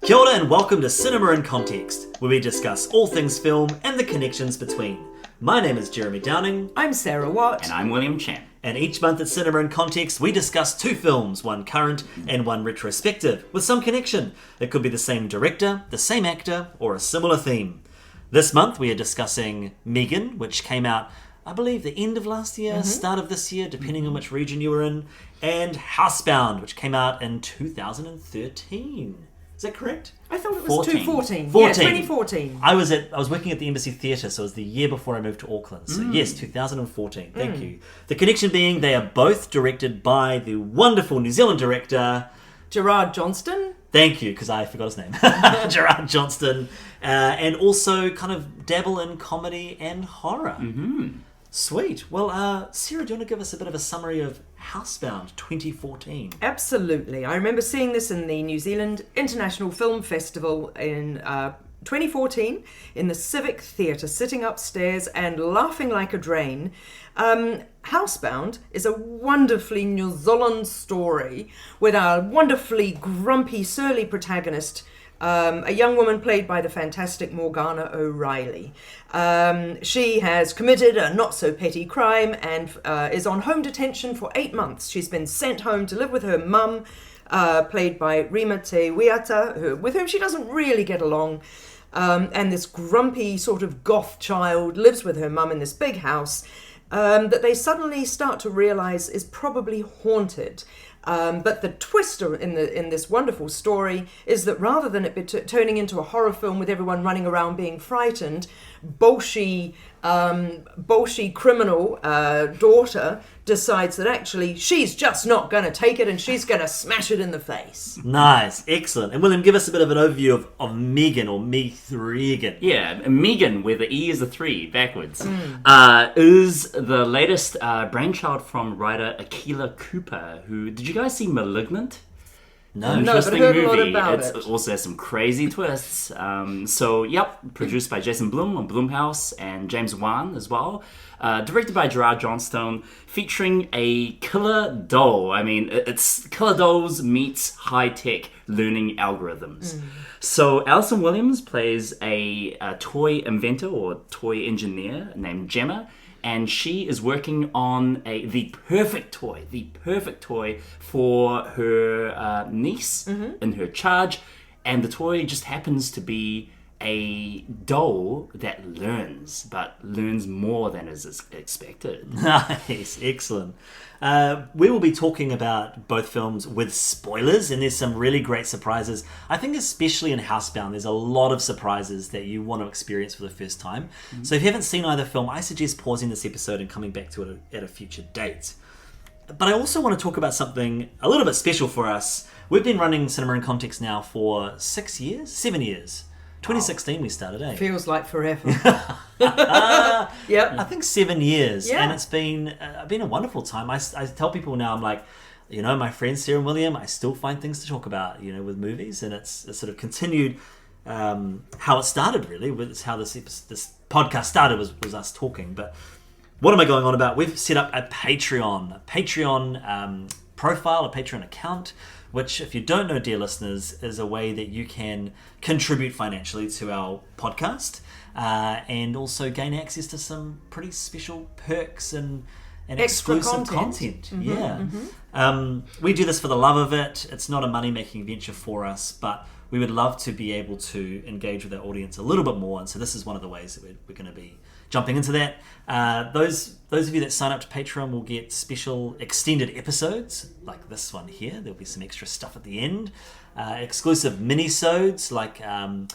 Kia ora and welcome to Cinema in Context, where we discuss all things film and the connections between. My name is Jeremy Downing. I'm Sarah Watt. And I'm William Chen. And each month at Cinema in Context, we discuss two films, one current and one retrospective, with some connection. It could be the same director, the same actor, or a similar theme. This month we are discussing M3GAN, which came out, I believe, the end of last year, start of this year, depending on which region you were in, and Housebound, which came out in 2013. Is that correct? I thought it was 14. 2014. 14. Yeah, 2014. I was working at the Embassy Theatre, so it was the year before I moved to Auckland. So yes, 2014. Thank you. The connection being they are both directed by the wonderful New Zealand director Gerard Johnstone. Thank you, because I forgot his name. Gerard Johnstone. And also kind of dabble in comedy and horror. Sweet. Well, Sarah, do you want to give us a bit of a summary of Housebound 2014? Absolutely. I remember seeing this in the New Zealand International Film Festival in 2014 in the Civic Theatre, sitting upstairs and laughing like a drain. Housebound is a wonderfully New Zealand story with a wonderfully grumpy, surly protagonist, a young woman played by the fantastic Morgana O'Reilly. She has committed a not-so-petty crime and is on home detention for 8 months. She's been sent home to live with her mum, played by Rima Te Wiata, with whom she doesn't really get along. And this grumpy sort of goth child lives with her mum in this big house that they suddenly start to realise is probably haunted. But the twist in this wonderful story is that rather than it be turning into a horror film with everyone running around being frightened, bolshy criminal daughter decides that actually she's just not going to take it and she's going to smash it in the face. Nice, excellent. And William, give us a bit of an overview of M3GAN or M3GAN. Yeah, M3GAN, where the E is a 3, backwards, is the latest brainchild from writer Akila Cooper, who... Did you guys see Malignant? No, Interesting but I heard a lot movie. about It's it. also has some crazy twists. Produced by Jason Blum on Blumhouse and James Wan as well. Directed by Gerard Johnstone, featuring a killer doll. I mean, it's killer dolls meets high-tech learning algorithms. So Alison Williams plays a toy inventor or toy engineer named Gemma, and she is working on the perfect toy for her niece in her charge, and the toy just happens to be a doll that learns, but learns more than is expected. Nice, excellent. We will be talking about both films with spoilers, and there's some really great surprises. I think especially in Housebound, there's a lot of surprises that you want to experience for the first time. So if you haven't seen either film, I suggest pausing this episode and coming back to it at a future date. But I also want to talk about something a little bit special for us. We've been running Cinema in Context now for 7 years. 2016 we started, eh? Feels like forever. Yep. I think 7 years, Yeah. and it's been a wonderful time. I tell people now, I'm like, my friends Sarah and William, I still find things to talk about, with movies, and it's sort of continued how it started, really. It's how this podcast started was us talking. But what am I going on about? We've set up a Patreon profile, a Patreon account, which, if you don't know, dear listeners, is a way that you can contribute financially to our podcast and also gain access to some pretty special perks and Extra exclusive content. We do this for the love of it. It's not a money-making venture for us, but we would love to be able to engage with our audience a little bit more, and so this is one of the ways that we're going to be jumping into that. Those of you that sign up to Patreon will get special extended episodes like this one here. There'll be some extra stuff at the end. Exclusive mini-sodes like our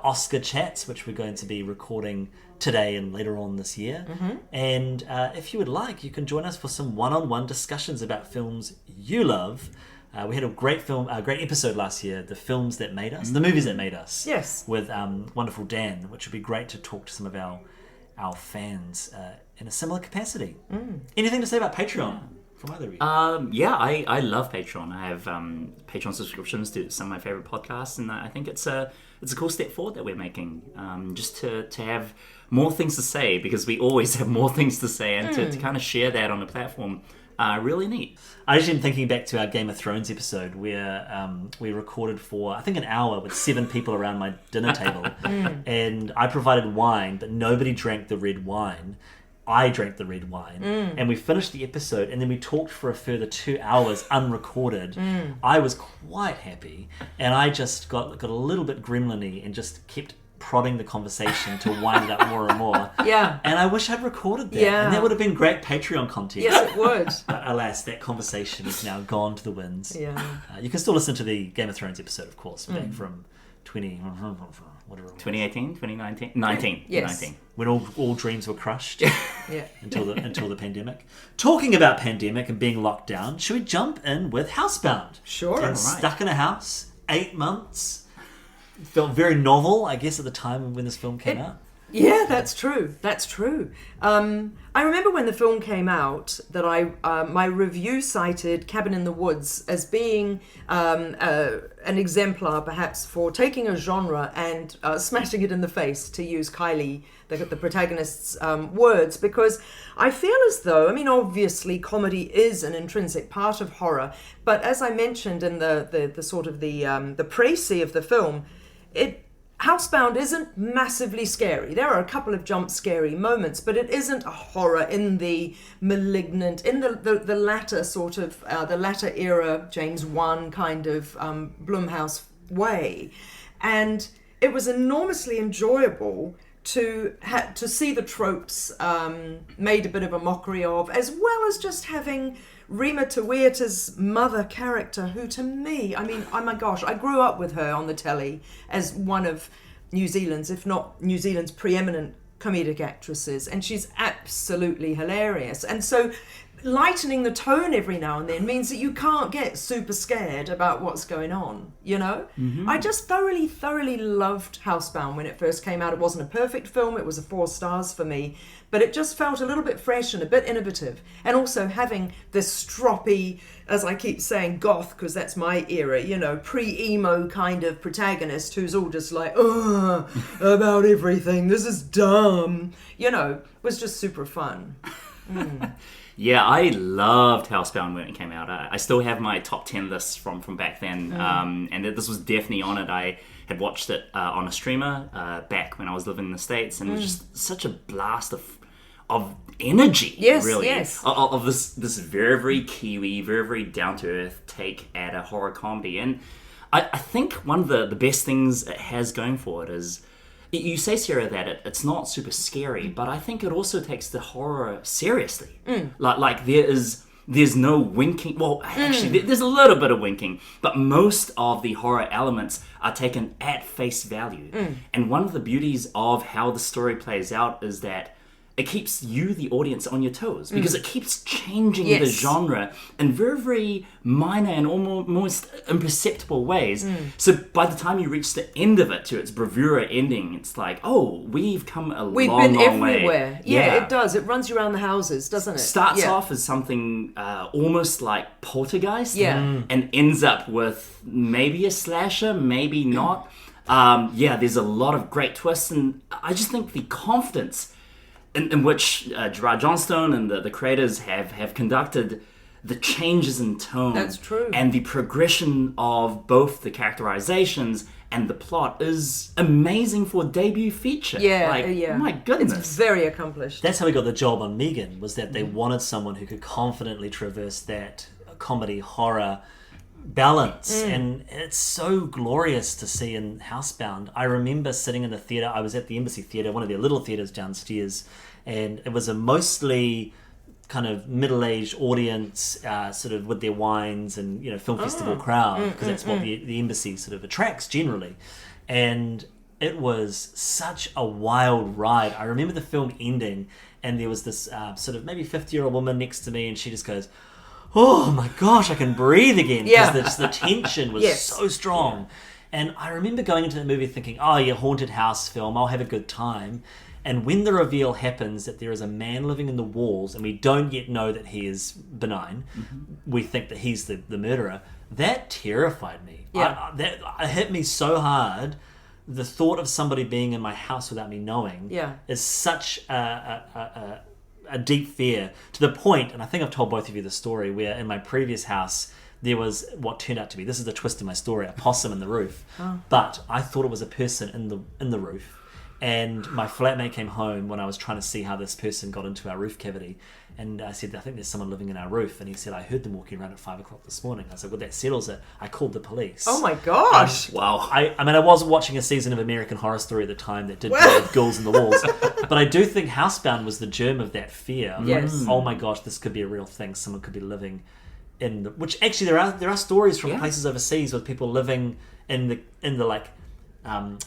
Oscar chats, which we're going to be recording today and later on this year. And if you would like, you can join us for some one-on-one discussions about films you love. We had a great episode last year, The Films That Made Us, The Movies That Made Us. Yes. With wonderful Dan, which would be great to talk to some of our fans in a similar capacity. Anything to say about Patreon from either of you? I love Patreon. I have Patreon subscriptions to some of my favorite podcasts, and I think it's a cool step forward that we're making, just to have more things to say, because we always have more things to say, and to kind of share that on a platform really neat. I actually am thinking back to our Game of Thrones episode where we recorded for, I think, an hour with 7 people around my dinner table. And I provided wine, but nobody drank the red wine. I drank the red wine. And we finished the episode, and then we talked for a further 2 hours unrecorded. I was quite happy, and I just got a little bit gremlin-y and just kept prodding the conversation to wind it up more and more. Yeah. And I wish I'd recorded that. Yeah. And that would have been great Patreon content. Yes, it would. But alas, that conversation is now gone to the winds. Yeah. You can still listen to the Game of Thrones episode, of course, back from 2018, 2019? 19. Yes. 19. When all dreams were crushed. Yeah. until the pandemic. Talking about pandemic and being locked down, should we jump in with Housebound? Sure. And Right. Stuck in a house, 8 months. Felt very novel, I guess, at the time when this film came out. Yeah, that's true. That's true. I remember when the film came out that my review cited Cabin in the Woods as being an exemplar, perhaps, for taking a genre and smashing it in the face, to use Kylie, the protagonist's words, because I feel as though, I mean, obviously comedy is an intrinsic part of horror, but as I mentioned in the sort of the précis of the film, Housebound isn't massively scary. There are a couple of jump scary moments, but it isn't a horror in the malignant, in the latter sort of, the latter era James Wan kind of Blumhouse way. And it was enormously enjoyable to see the tropes made a bit of a mockery of, as well as just having Rima Tawierta's mother character, who to me, I mean, oh my gosh, I grew up with her on the telly as one of New Zealand's, if not New Zealand's preeminent comedic actresses, and she's absolutely hilarious. And so lightening the tone every now and then means that you can't get super scared about what's going on, you know? I just thoroughly loved Housebound when it first came out. It wasn't a perfect film, it was a 4 stars for me, but it just felt a little bit fresh and a bit innovative. And also having this stroppy, as I keep saying, goth, because that's my era, you know, pre-emo kind of protagonist who's all just like, ugh, about everything, this is dumb, you know, was just super fun. Yeah, I loved Housebound when it came out. I still have my top 10 lists from back then, and this was definitely on it. I had watched it on a streamer back when I was living in the States, and it was just such a blast of energy, really. Yes. Of this very, very Kiwi, very, very down-to-earth take at a horror comedy. And I think one of the best things it has going for it is, you say, Sarah, that it's not super scary, but I think it also takes the horror seriously. Like there's no winking. Well, actually, there's a little bit of winking, but most of the horror elements are taken at face value. And one of the beauties of how the story plays out is that it keeps you, the audience, on your toes, because it keeps changing the genre in very, very minor and almost imperceptible ways. So by the time you reach the end of it, to its bravura ending, it's like, oh, we've come a long way. We've been everywhere. Yeah, it does. It runs you around the houses, doesn't it? Starts off as something almost like Poltergeist, and ends up with maybe a slasher, maybe not. There's a lot of great twists, and I just think the confidence in which Gerard Johnstone and the creators have conducted the changes in tone. That's true. And the progression of both the characterizations and the plot is amazing for a debut feature. My goodness. It's very accomplished. That's how we got the job on M3GAN, was that they wanted someone who could confidently traverse that comedy horror balance, and it's so glorious to see in Housebound. I remember sitting in the theatre. I was at the Embassy Theatre, one of their little theatres downstairs, and it was a mostly kind of middle-aged audience, sort of with their wines and, you know, film festival crowd, because that's what the Embassy sort of attracts generally. And it was such a wild ride. I remember the film ending, and there was this sort of maybe 50-year-old woman next to me, and she just goes, oh my gosh, I can breathe again, because the tension was so strong. And I remember going into the movie thinking, oh yeah, haunted house film, I'll have a good time. And when the reveal happens that there is a man living in the walls, and we don't yet know that he is benign, we think that he's the murderer, that terrified me. That hit me so hard. The thought of somebody being in my house without me knowing is such a a deep fear to the point, and I think I've told both of you the story, where in my previous house there was what turned out to be, this is the twist in my story, a possum in the roof. But I thought it was a person in the roof. And my flatmate came home when I was trying to see how this person got into our roof cavity. And I said, I think there's someone living in our roof. And he said, I heard them walking around at 5 o'clock this morning. I said, well, that settles it. I called the police. Oh my gosh. Wow. I mean, I wasn't watching a season of American Horror Story at the time that did with ghouls in the walls. But I do think Housebound was the germ of that fear. Yes. Oh my gosh, this could be a real thing. Someone could be living in the... Which actually, there are stories from places overseas with people living in the like...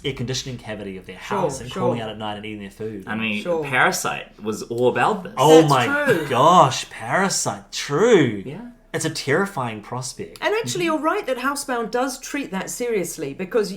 air conditioning cavity of their house and crawling out at night and eating their food. I mean, Parasite was all about this. Oh That's my true. gosh, Parasite, true. Yeah. It's a terrifying prospect. And actually, you're right that Housebound does treat that seriously, because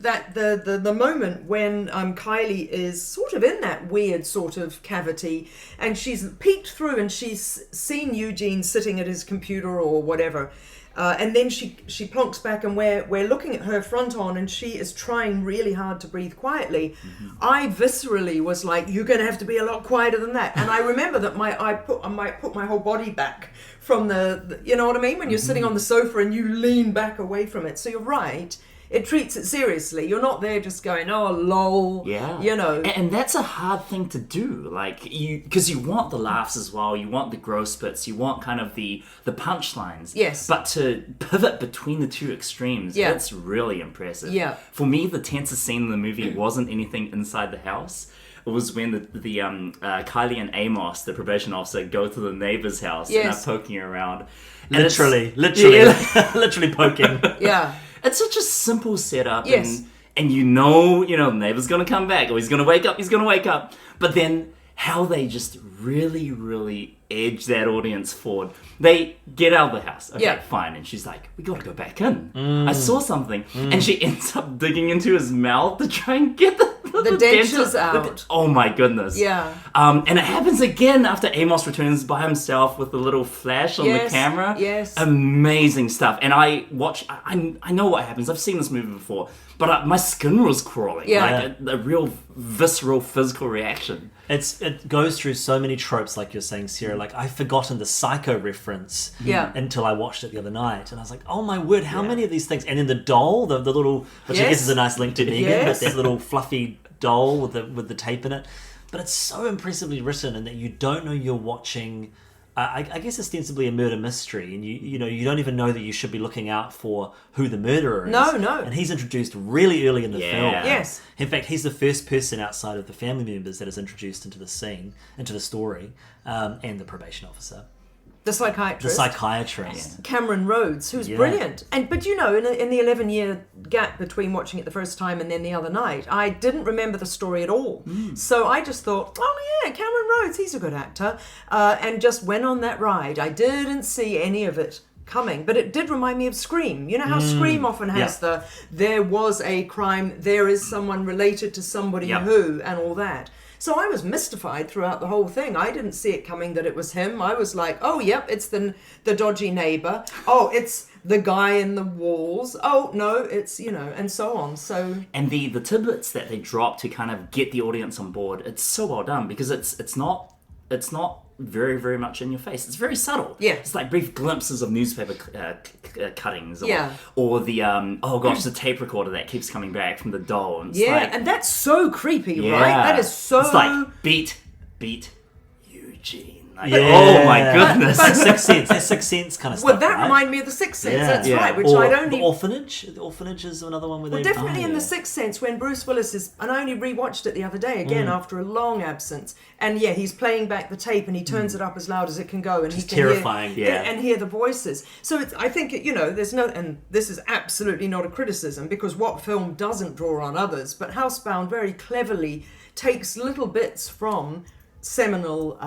that the moment when Kylie is sort of in that weird sort of cavity, and she's peeked through and she's seen Eugene sitting at his computer or whatever, and then she plonks back, and we're looking at her front on, and she is trying really hard to breathe quietly. I viscerally was like, you're going to have to be a lot quieter than that. And I remember that I put my whole body back from the you know what I mean? When you're sitting on the sofa and you lean back away from it. So you're right. It treats it seriously. You're not there just going, oh, lol. Yeah. You know. And that's a hard thing to do. Like, because you want the laughs as well. You want the gross bits. You want kind of the punchlines. Yes. But to pivot between the two extremes, Yeah. that's really impressive. Yeah. For me, the tensest scene in the movie wasn't anything inside the house. It was when the Kylie and Amos, the probation officer, go to the neighbor's house and Yes. are poking around. And Literally Yeah. literally poking. Yeah. It's such a simple setup, Yes. and you know, the neighbor's gonna come back, or he's gonna wake up. But then how they just really, really edge that audience forward. They get out of the house. Okay, Yeah. fine. And she's like, we gotta go back in. I saw something. And she ends up digging into his mouth to try and get the dentures out. Oh my goodness. Yeah. And it happens again after Amos returns by himself with the little flash on the Yes, camera. yes. Amazing stuff. And I know what happens. I've seen this movie before, but my skin was crawling. Yeah. Like a real visceral physical reaction. It goes through so many tropes, like you're saying, Sarah. Like, I've forgotten the Psycho reference until I watched it the other night. And I was like, oh my word, how many of these things? And then the doll, the little, which I guess is a nice link to M3GAN, Yes. but that little fluffy doll with the tape in it. But it's so impressively written in that you don't know you're watching... I guess ostensibly a murder mystery, and you don't even know that you should be looking out for who the murderer is. No. And he's introduced really early in the film. Yes. In fact, he's the first person outside of the family members that is introduced into the scene, into the story, and the probation officer, The the psychiatrist. psychiatrist. Cameron Rhodes, who's brilliant. But in the 11-year gap between watching it the first time and then the other night, I didn't remember the story at all. So I just thought, oh yeah, Cameron Rhodes, he's a good actor, and just went on that ride. I didn't see any of it coming, but it did remind me of Scream. You know how Scream often has there was a crime, there is someone related to somebody who, and all that. So I was mystified throughout the whole thing. I didn't see it coming that it was him. I was like, oh, yep, it's the dodgy neighbor. Oh, it's the guy in the walls. Oh, no, it's, and so on. So And the tidbits that they drop to kind of get the audience on board, it's so well done, because it's not very, very much in your face. It's very subtle. Yeah. It's like brief glimpses of newspaper cuttings. Yeah. Or the, the tape recorder that keeps coming back from the doll. And it's and that's so creepy, yeah. right? That is so... It's like, beat Eugene. Like, Yeah. oh my goodness. Like Sixth Sense. That's Sixth Sense kind of stuff. Well, that right? reminded me of The Sixth Sense. Yeah. That's Yeah. right, which Or I'd only... The Orphanage. The Orphanage is another one where Well, they... definitely in The Sixth Sense, when Bruce Willis is... And I only rewatched it the other day, again, after a long absence. And he's playing back the tape and he turns it up as loud as it can go. And he can terrifying, hear the voices. So I think, there's no... And this is absolutely not a criticism, because what film doesn't draw on others? But Housebound very cleverly takes little bits from seminal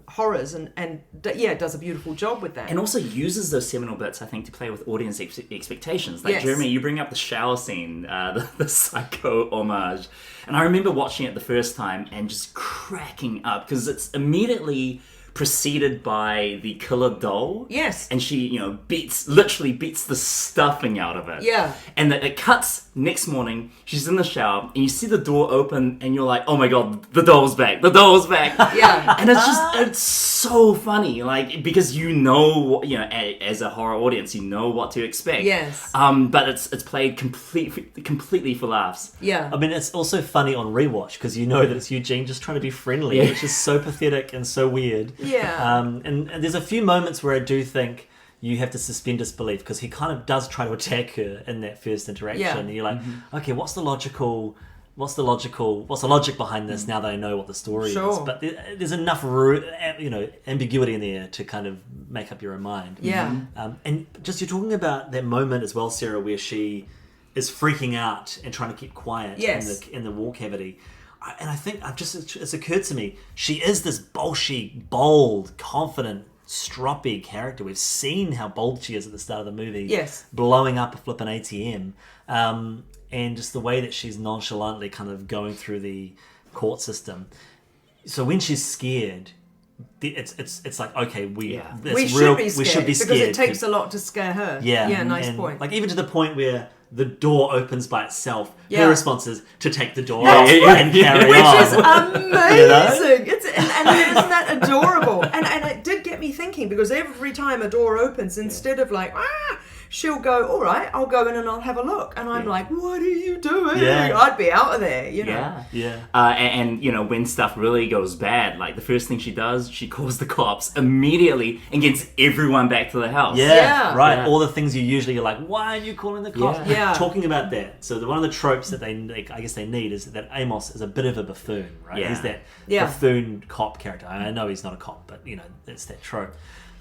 horrors and does a beautiful job with that. And also uses those seminal bits, I think, to play with audience expectations. Like, Yes. Jeremy, you bring up the shower scene, the Psycho homage. And I remember watching it the first time and just cracking up, because it's immediately preceded by the killer doll. Yes. And she, you know, literally beats the stuffing out of it. Yeah. And it cuts next morning, she's in the shower, and you see the door open, and you're like, oh my god, the doll's back, the doll's back. Yeah. And it's so funny, like, because you know, as a horror audience, you know what to expect. Yes. But it's played completely for laughs. Yeah. I mean, it's also funny on rewatch because you know that it's Eugene just trying to be friendly, which is so pathetic and so weird. Yeah. And there's a few moments where I do think you have to suspend disbelief because he kind of does try to attack her in that first interaction. Yeah. And you're like, okay, what's the logic behind this now that I know what the story is? But there's enough, ambiguity in there to kind of make up your own mind. Yeah. And just you're talking about that moment as well, Sarah, where she is freaking out and trying to keep quiet in the wall cavity. And I think it's occurred to me, she is this bolshy, bold, confident, stroppy character. We've seen how bold she is at the start of the movie. Yes. Blowing up a flippin' ATM. And just the way that she's nonchalantly kind of going through the court system. So when she's scared, it's like, okay, we should be scared because it takes a lot to scare her. Yeah. Nice point. Like even to the point where the door opens by itself. Yeah. Her response is to take the door That's off right. and carry Which on. is amazing. And isn't that adorable? And it did get me thinking because every time a door opens, instead of like, she'll go, all right, I'll go in and I'll have a look. And I'm like, what are you doing? Yeah. I'd be out of there, you know. Yeah. And when stuff really goes bad, like the first thing she does, she calls the cops immediately and gets everyone back to the house. Yeah. Right. Yeah. All the things you usually are like, why are you calling the cops? Yeah. Talking about that. So one of the tropes that I guess they need is that Amos is a bit of a buffoon, right? Yeah. He's that Yeah. buffoon cop character. I know he's not a cop, but it's that trope.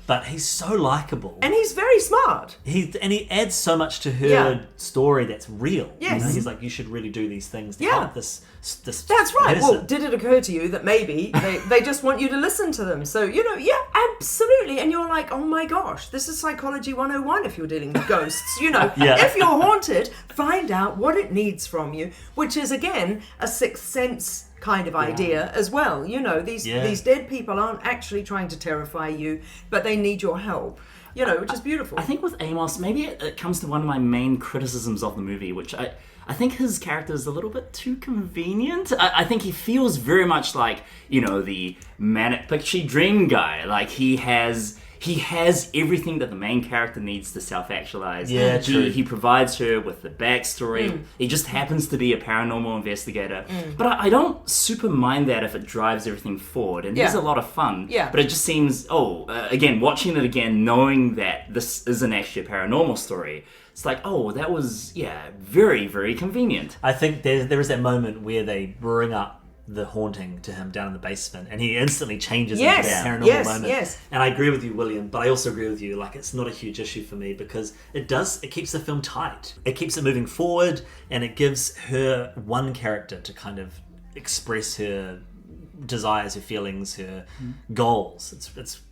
But he's so likable. And he's very smart. He adds so much to her story that's real. Yes. He's like, you should really do these things to Yeah. help this That's right. medicine. Well, did it occur to you that maybe they just want you to listen to them? So, absolutely. And you're like, oh my gosh, this is Psychology 101 if you're dealing with ghosts. If you're haunted, find out what it needs from you, which is, again, a sixth sense kind of idea as well. These dead people aren't actually trying to terrify you, but they need your help. Which is beautiful. I think with Amos, maybe it comes to one of my main criticisms of the movie, which I think his character is a little bit too convenient. I think he feels very much like, the manic pixie dream guy. Like he has everything that the main character needs to self-actualize. Yeah, true. He provides her with the backstory. He just happens to be a paranormal investigator. But I don't super mind that if it drives everything forward. And there's a lot of fun. Yeah. But it just seems, again, watching it again, knowing that this isn't actually a paranormal story, it's like, that was, very, very convenient. I think there is that moment where they bring up the haunting to him down in the basement and he instantly changes into that paranormal moment. Yes. And I agree with you, William, but I also agree with you, like it's not a huge issue for me because it keeps the film tight. It keeps it moving forward and it gives her one character to kind of express her desires, her feelings, her goals.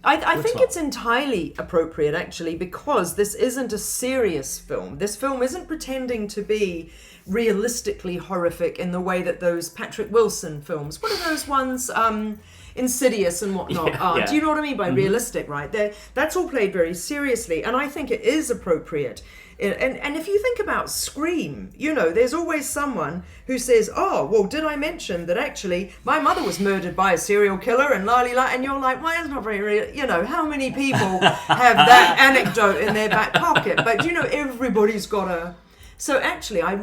I think it's entirely appropriate actually because this isn't a serious film. This film isn't pretending to be realistically horrific in the way that those Patrick Wilson films, what are those ones, Insidious and whatnot are. Do you know what I mean by realistic, right? That's all played very seriously and I think it is appropriate. And if you think about Scream, there's always someone who says, oh, well, did I mention that actually my mother was murdered by a serial killer and la-li-la, and you're like, well, that's not very real. How many people have that anecdote in their back pocket? But, everybody's got a... So actually, I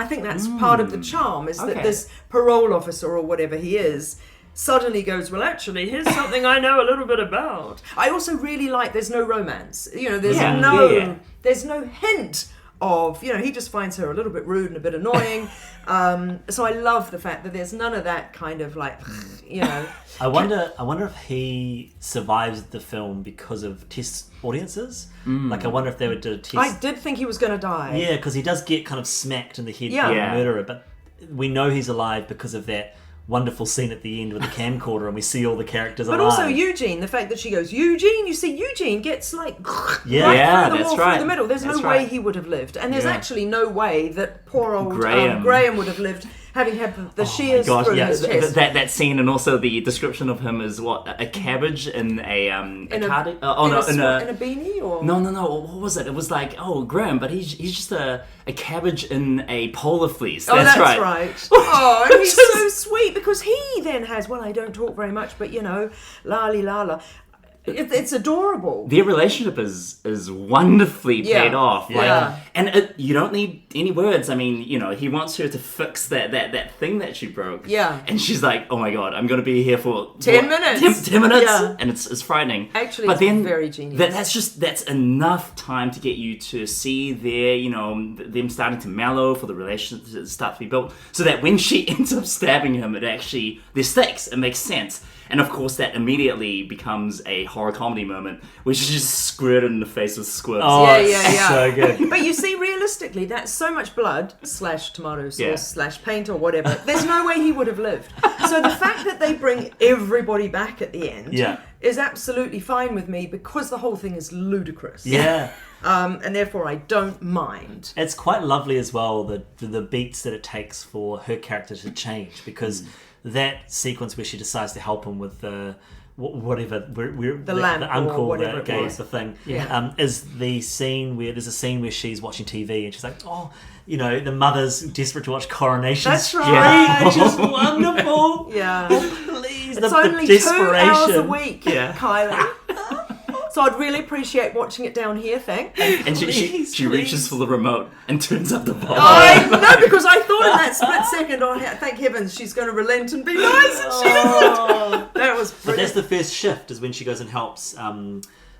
think that's part of the charm, is that this parole officer or whatever he is suddenly goes, well, actually, here's something I know a little bit about. I also really like there's no romance. There's no hint of, he just finds her a little bit rude and a bit annoying. So I love the fact that there's none of that kind of like, I wonder if he survives the film because of test audiences. Like I wonder if they would do a test. I did think he was going to die. Yeah, because he does get kind of smacked in the head by a murderer, but we know he's alive because of that wonderful scene at the end with the camcorder and we see all the characters alive. But also Eugene, the fact that she goes, Eugene, you see Eugene gets like that's through the middle. There's That's no way he would have lived. And there's actually no way that poor old Graham would have lived having had the shears through his chest. That scene, and also the description of him as what, a cabbage in a cardigan? In a beanie, or no. What was it? It was like, Graham, but he's just a cabbage in a polar fleece. That's right. Oh, and he's so sweet because he then has. Well, I don't talk very much, but la. It's adorable. Their relationship is wonderfully paid off. And you don't need any words. I mean, he wants her to fix that thing that she broke. Yeah. And she's like, oh my God, I'm going to be here for 10 minutes. 10 minutes. Yeah. And it's frightening. Actually, but it's then very genius. That's enough time to get you to see them starting to mellow, for the relationship to start to be built, so that when she ends up stabbing him, there's stakes. It makes sense. And of course, that immediately becomes a horror comedy moment, where she's just squirted in the face with squibs. Oh, yeah. So good. But you see, realistically, that's so much blood / tomato sauce / paint or whatever. There's no way he would have lived. So the fact that they bring everybody back at the end is absolutely fine with me, because the whole thing is ludicrous. Yeah. And therefore, I don't mind. It's quite lovely as well, the beats that it takes for her character to change, because that sequence where she decides to help him with the lamp, the uncle that gave the thing, is the scene where there's a scene where she's watching TV and she's like, the mother's desperate to watch Coronation That's Street. right. Just wonderful. Yeah. Oh, please. It's only 2 hours a week, Kylie. So I'd really appreciate watching it down here, thanks. And she reaches for the remote and turns up the volume. I know, because I thought in that split second, thank heavens, she's going to relent and be nice, and she doesn't. That was brilliant. But that's the first shift, is when she goes and helps.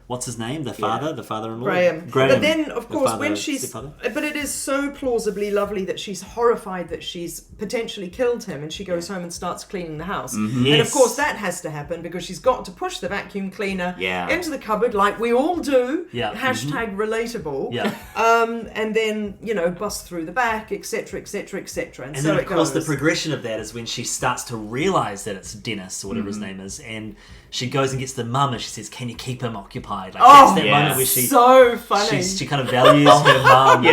What's his name? The father-in-law? Graham. But then, of course, when stepfather. But it is so plausibly lovely that she's horrified that she's potentially killed him, and she goes home and starts cleaning the house. Mm-hmm. And of course that has to happen, because she's got to push the vacuum cleaner into the cupboard, like we all do. Yeah. Hashtag relatable. Yeah. And then, bust through the back, etc., etc., etc. And then, of course, the progression of that is when she starts to realise that it's Dennis, or whatever his name is, and she goes and gets the mum and she says, "Can you keep him occupied?" Like, that's that moment where so funny. She kind of values her mum.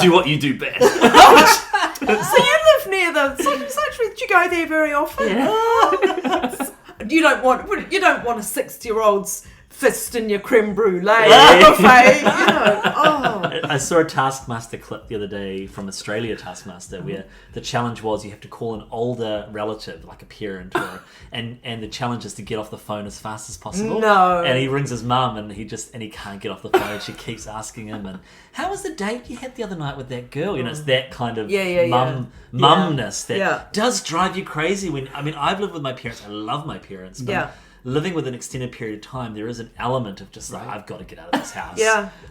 Do what you do best. So you live near the such and such. Do you go there very often? Yeah. You don't want a 60-year-old's fist in your creme brulee buffet. I saw a Taskmaster clip the other day from Australia Taskmaster, where the challenge was you have to call an older relative, like a parent, and the challenge is to get off the phone as fast as possible. No. And he rings his mum, and he can't get off the phone. She keeps asking him, and how was the date you had the other night with that girl? It's that kind of mumness that does drive you crazy. I've lived with my parents. I love my parents, but living with an extended period of time, there is an element of just like, I've got to get out of this house.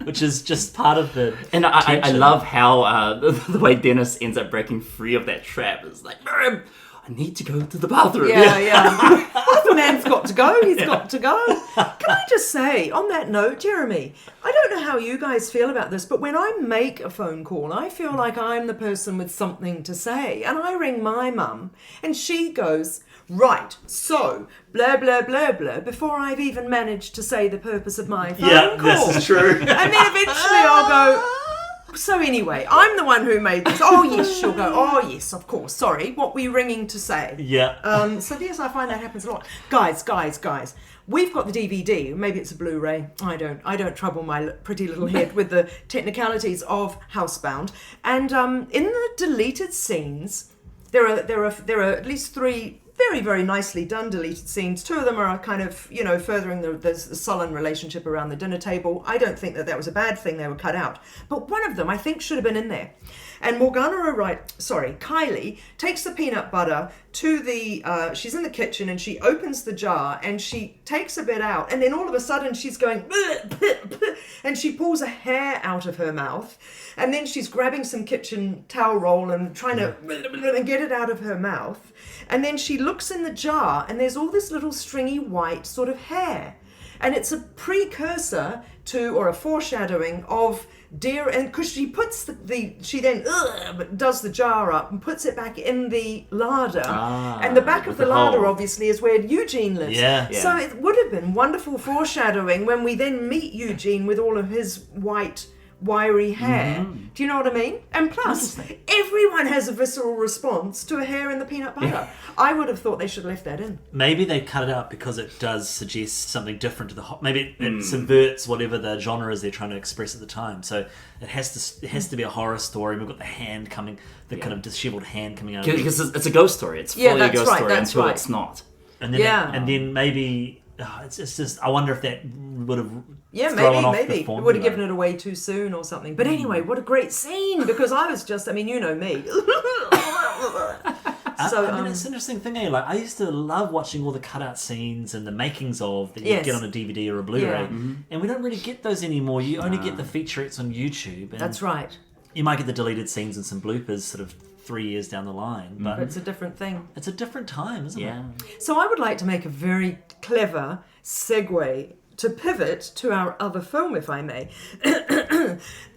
Which is just part of the And I love how the way Dennis ends up breaking free of that trap. Is like, I need to go to the bathroom. Well, if a man's got to go, he's got to go. Can I just say, on that note, Jeremy, I don't know how you guys feel about this, but when I make a phone call, I feel like I'm the person with something to say. And I ring my mum, and she goes, right, so, blah, blah, blah, blah, before I've even managed to say the purpose of my phone call. This is true. And then eventually I'll go, so anyway, I'm the one who made this. Oh, yes, she'll go, oh, yes, of course, sorry, what were you ringing to say? So yes, I find that happens a lot. Guys, we've got the DVD, maybe it's a Blu-ray, I don't trouble my pretty little head with the technicalities of Housebound. And in the deleted scenes, there are at least 3 very, very nicely done deleted scenes. 2 of them are kind of, furthering the sullen relationship around the dinner table. I don't think that was a bad thing they were cut out. But one of them I think should have been in there. And Kylie takes the peanut butter to the, she's in the kitchen and she opens the jar and she takes a bit out. And then all of a sudden she's going, and she pulls a hair out of her mouth. And then she's grabbing some kitchen towel roll and trying to get it out of her mouth. And then she looks in the jar and there's all this little stringy white sort of hair. And it's a precursor to, or a foreshadowing of dear, and because she puts she then does the jar up and puts it back in the larder. And the back of the larder obviously is where Eugene lives. So it would have been wonderful foreshadowing when we then meet Eugene with all of his white wiry hair. Do you know what I mean? And plus, everyone has a visceral response to a hair in the peanut butter. Yeah. I would have thought they should have left that in. Maybe they cut it out because it does suggest something different to the maybe it subverts whatever the genre is they're trying to express at the time. So it has to be a horror story. We've got the hand coming, the kind of disheveled hand coming out. Because it's a ghost story. It's fully a ghost story until it's not. And then and then maybe it's just, I wonder if that would have thrown off the formula. It would have given it away too soon or something. But anyway, what a great scene, because I was just, I mean, you know me. So, I mean, it's an interesting thing, eh? Like, I used to love watching all the cutout scenes and the makings of that you get on a DVD or a Blu-ray, and we don't really get those anymore. You only get the featurettes on YouTube. And that's right. You might get the deleted scenes and some bloopers sort of 3 years down the line, but it's a different thing. It's a different time, isn't it? So I would like to make a very clever segue to pivot to our other film, if I may.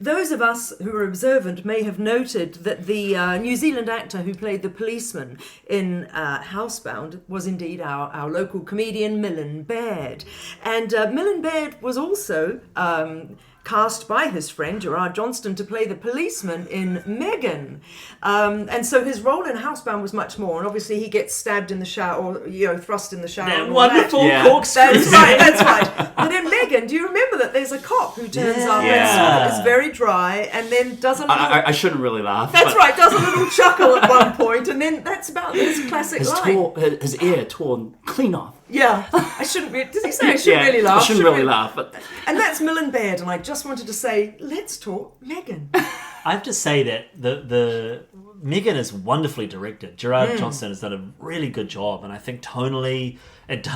Those of us who are observant may have noted that the New Zealand actor who played the policeman in Housebound was indeed our local comedian, Millen Baird. And Millen Baird was also cast by his friend Gerard Johnstone to play the policeman in M3GAN. And so his role in Housebound was much more, and obviously he gets stabbed in the shower, or thrust in the shower. That wonderful corkscrew. That's right. But in M3GAN, do you remember that there's a cop who turns up and is very dry and then does a little... I shouldn't really laugh. That's right, does a little chuckle at one point, and then that's about his classic line. His ear torn clean off. Yeah, I shouldn't really... Does he say I shouldn't really laugh? I shouldn't really laugh. But... And that's Millen Baird, and I just wanted to say, let's talk M3GAN. I have to say that the M3GAN is wonderfully directed. Gerard Johnstone has done a really good job, and I think tonally it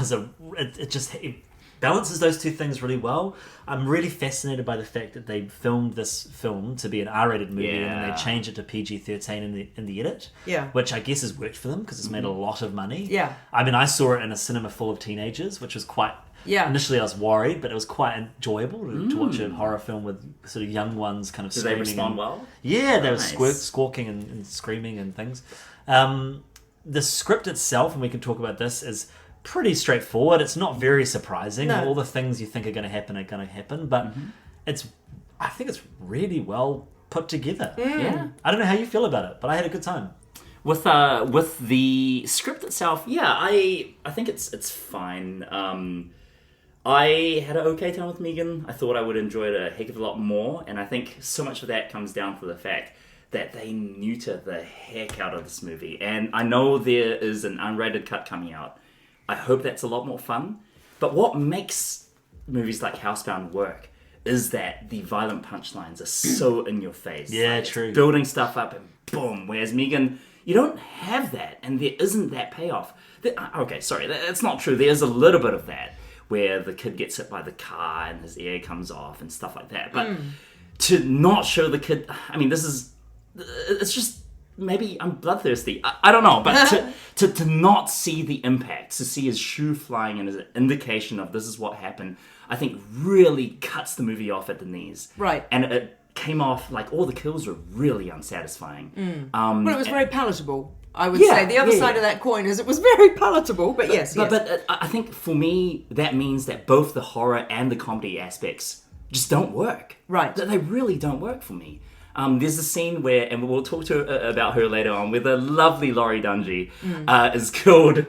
balances those two things really well. I'm really fascinated by the fact that they filmed this film to be an R-rated movie and then they changed it to PG-13 in the edit, which I guess has worked for them because it's made a lot of money. Yeah. I mean, I saw it in a cinema full of teenagers, which was quite... Initially I was worried, but it was quite enjoyable to watch a horror film with sort of young ones kind of screaming. Did they respond well? Yeah, they were squawking and screaming and things. The script itself, and we can talk about this, is pretty straightforward. It's not very surprising. All the things you think are going to happen are going to happen, but I think it's really well put together. Yeah. I don't know how you feel about it, but I had a good time. With the script itself, I think it's fine. I had an okay time with M3GAN. I thought I would enjoy it a heck of a lot more, and I think so much of that comes down to the fact that they neuter the heck out of this movie. And I know there is an unrated cut coming out. I hope that's a lot more fun. But what makes movies like Housebound work is that the violent punchlines are so in your face. Yeah, true. Building stuff up and boom. Whereas M3GAN, you don't have that, and there isn't that payoff. Okay, sorry, that's not true. There's a little bit of that, where the kid gets hit by the car and his ear comes off and stuff like that. But to not show the kid... I mean, it's just... Maybe I'm bloodthirsty. I don't know. But to not see the impact, to see his shoe flying and as an indication of this is what happened, I think really cuts the movie off at the knees. Right. And it came off, like, all the kills were really unsatisfying. But it was very palatable. I would say the other side of that coin is it was very palatable, but yes. But I think for me, that means that both the horror and the comedy aspects just don't work. Right. They really don't work for me. There's a scene where, and we'll talk about her later on, where the lovely Laurie Dungy is killed...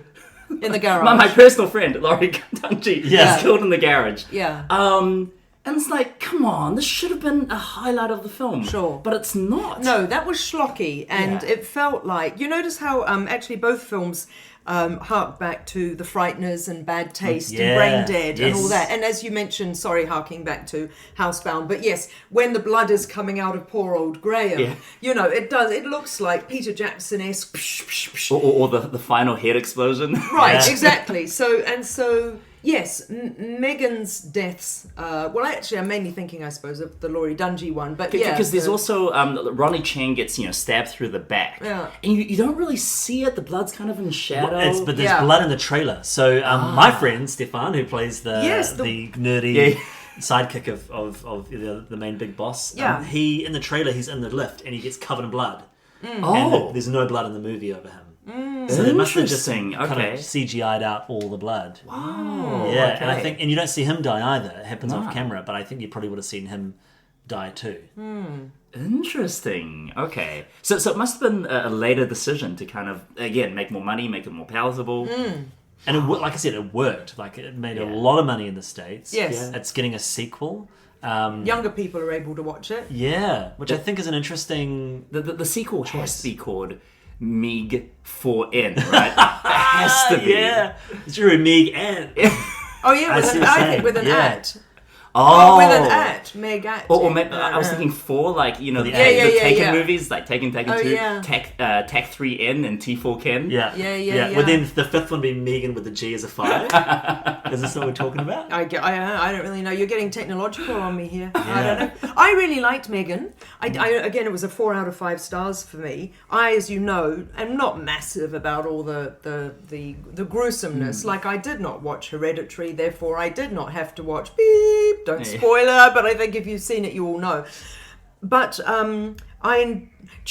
In the garage. My personal friend, Laurie Dungy, is killed in the garage. Yeah. And it's like, come on, this should have been a highlight of the film. Sure. But it's not. No, that was schlocky, and it felt like... You notice how actually both films hark back to The Frighteners and Bad Taste and Brain Dead and all that. And as you mentioned, harking back to Housebound, but yes, when the blood is coming out of poor old Graham, you know, it looks like Peter Jackson-esque. Or the final head explosion. Right, exactly. So... Yes, M3GAN's deaths. Well, actually, I'm mainly thinking, I suppose, of the Laurie Dungy one. But because there's also Ronnie Chang gets stabbed through the back, and you don't really see it. The blood's kind of in shadow. But there's blood in the trailer. So my friend Stefan, who plays the nerdy sidekick of the main big boss, he in the trailer he's in the lift and he gets covered in blood. And there's no blood in the movie over him. So they must have just kind of CGI'd out all the blood. Wow. Yeah, and I think, and you don't see him die either. It happens off camera, but I think you probably would have seen him die too. Interesting. Okay. So it must have been a later decision to kind of, again, make more money, make it more palatable. And like I said, it worked. Like, it made a lot of money in the States. Yes. Yeah. It's getting a sequel. Younger people are able to watch it. Yeah, which I think is an interesting... The sequel has to be called M3GAN, right? It has to be. Yeah. It's true, M3GAN. Oh yeah, I think with an at. Oh, with an at, Meg-at. Or maybe, I was thinking 4, like, you know, the Yeah, Taken movies, like Taken 2, yeah. Tech 3N and T4 Ken. Yeah. Would then the fifth one be Megan with the G as a 5? Is this what we're talking about? I don't really know. You're getting technological on me here. I don't know. I really liked M3GAN. Again, it was a 4 out of 5 stars for me. I, as you know, am not massive about all the gruesomeness. Like, I did not watch Hereditary, therefore I did not have to watch beep. Don't spoiler, but I think if you've seen it, you all know. But do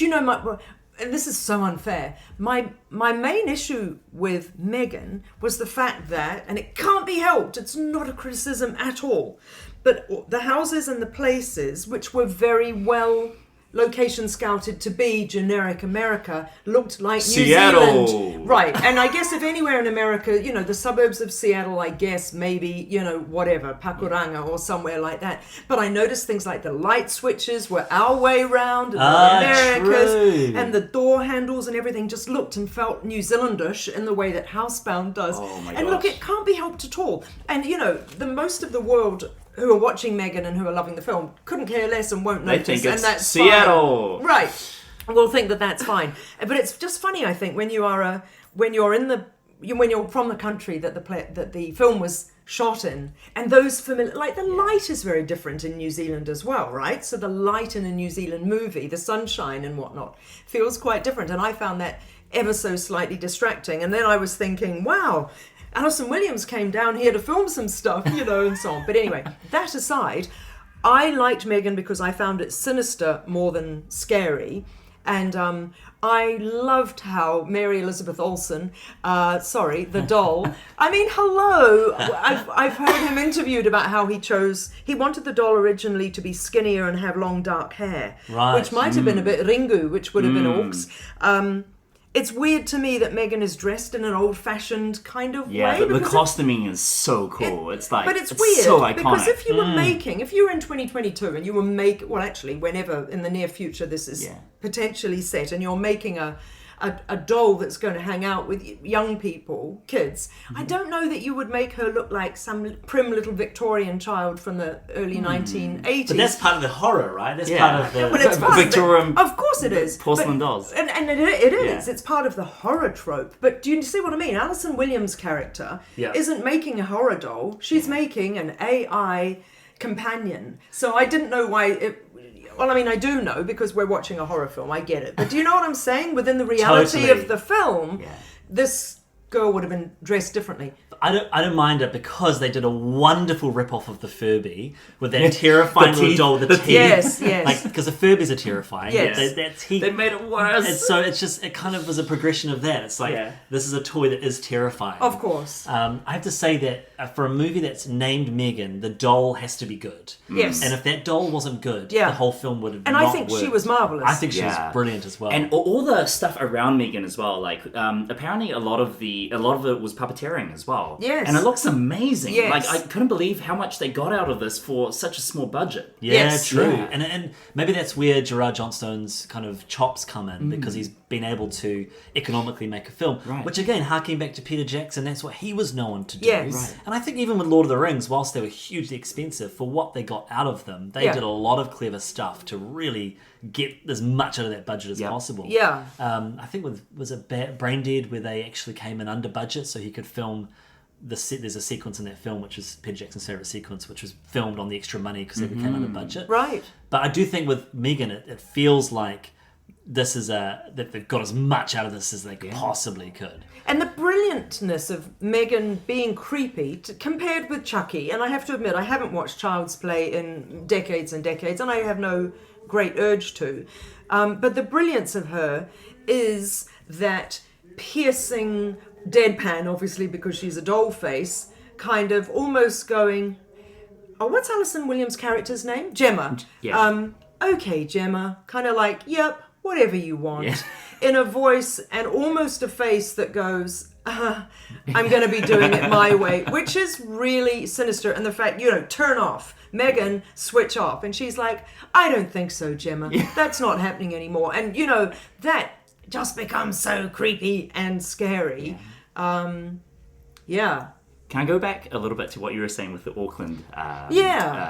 you know and this is so unfair. My main issue with M3GAN was the fact that, and it can't be helped, it's not a criticism at all, but the houses and the places, which were very well location scouted to be generic America, looked like Seattle. New Zealand. Right. And I guess if anywhere in America, you know, the suburbs of Seattle, I guess maybe, you know, whatever, Pakuranga or somewhere like that. But I noticed things like the light switches were our way round, and the Americas, true. and the door handles and everything just looked and felt New Zealandish in the way that Housebound does. Oh my and look, gosh. it can't be helped at all. And, you know, the most of the world who are watching M3GAN and who are loving the film couldn't care less and won't They notice, think and it's that's Seattle. fine. Right. We'll think that that's fine. But it's just funny, I think, when you're from the country that the film was shot in, and those familiar, like the light is very different in New Zealand as well, right? So the light in a New Zealand movie, the sunshine and whatnot, feels quite different, and I found that ever so slightly distracting. And then I was thinking, wow, Alison Williams came down here to film some stuff, you know, and so on. But anyway, that aside, I liked M3GAN because I found it sinister more than scary. And I loved how Mary Elizabeth Olsen, the doll. I mean, hello. I've heard him interviewed about how he wanted the doll originally to be skinnier and have long dark hair, Right. which might have been a bit Ringu, which would have been Orcs. It's weird to me that M3GAN is dressed in an old-fashioned kind of way. Yeah, but the costuming is so cool. It's like, but it's weird so iconic. because if you were in 2022 and you were whenever in the near future this is potentially set, and you're making a doll that's going to hang out with young people, kids, I don't know that you would make her look like some prim little Victorian child from the early 1980s. But that's part of the horror, right? That's part of the... Well, it's part Victorian of course it is. porcelain dolls. And it is. It's part of the horror trope. But do you see what I mean? Alison Williams' character isn't making a horror doll. She's making an AI companion. So I didn't know why... Well, I mean, I do know because we're watching a horror film. I get it. But do you know what I'm saying? Within the reality Totally. of the film, this girl would have been dressed differently. I don't mind it because they did a wonderful rip-off of the Furby with that terrifying The little teeth. doll with the teeth. Yes. Like, because the Furbies are terrifying. Yes. That teeth. They made it worse. And so it kind of was a progression of that. It's like, this is a toy that is terrifying. Of course. I have to say that for a movie that's named M3GAN, the doll has to be good. Yes. And if that doll wasn't good, the whole film would have And not I think she worked. was marvellous. I think she was brilliant as well. And all the stuff around M3GAN as well, like apparently a lot of it was puppeteering as well. Yes. And it looks amazing. Yes. Like I couldn't believe how much they got out of this for such a small budget. Yeah, Yes. true. Yeah. And maybe that's where Gerard Johnstone's kind of chops come in, because he's been able to economically make a film. Right. Which again, harking back to Peter Jackson, that's what he was known to do. Yes. Right. And I think even with Lord of the Rings, whilst they were hugely expensive, for what they got out of them, they did a lot of clever stuff to really get as much out of that budget as possible. Yeah. I think was it Brain Dead where they actually came in under budget so he could film there's a sequence in that film which is Peter Jackson's favourite sequence, which was filmed on the extra money because they came under budget. Right. But I do think with M3GAN, it feels like this is that they've got as much out of this as they possibly could. And the brilliantness of M3GAN being creepy compared with Chucky, and I have to admit, I haven't watched Child's Play in decades and decades, and I have no great urge to. But the brilliance of her is that piercing deadpan, obviously because she's a doll face, kind of almost going, what's Alison Williams' character's name? Gemma. Yeah. Okay, Gemma. Kind of like, yep, whatever you want. Yeah. In a voice and almost a face that goes, I'm going to be doing it my way, which is really sinister. And the fact, turn off. M3GAN, switch off. And she's like, I don't think so, Gemma. Yeah. That's not happening anymore. And, that just becomes so creepy and scary. Yeah. Can I go back a little bit to what you were saying with the Auckland